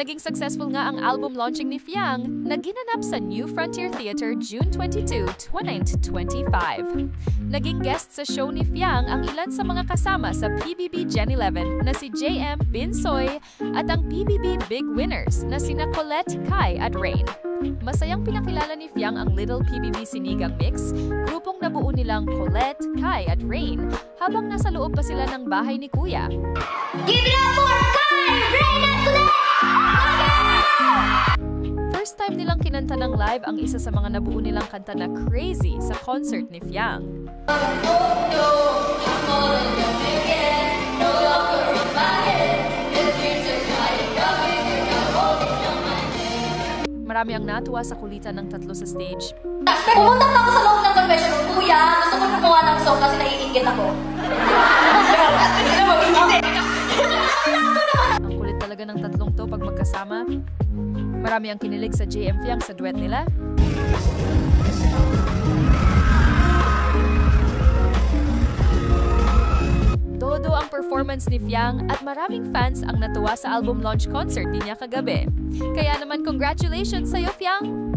Naging successful nga ang album launching ni Fiang na ginanap sa New Frontier Theater June 22, 2025. Naging guest sa show ni Fiang ang ilan sa mga kasama sa PBB Gen 11 na si JM Binsoy at ang PBB Big Winners na sina Colette, Kai at Rain. Masayang pinakilala ni Fiang ang Little PBB Sinigang Mix, grupong nabuo nilang Colette, Kai at Rain habang nasa loob pa sila ng bahay ni Kuya. Give it up for Kai, Rain at Colette! First time nilang kinanta ng live ang isa sa mga nabuo nilang kanta na Crazy sa concert ni Fiang. Marami ang natuwa sa kulitan ng tatlo sa stage. Pumunta pa ako sa loob ng convention room. Kuya, gusto ko gumawa ng song kasi naiingit ako. Ang kulit talaga ng tatlong to pag magkasama. Marami ang kinilig sa JM Fiang sa duet nila. Todo ang performance ni Fiang at maraming fans ang natuwa sa album launch concert niya kagabi. Kaya naman congratulations sa'yo, Fiang!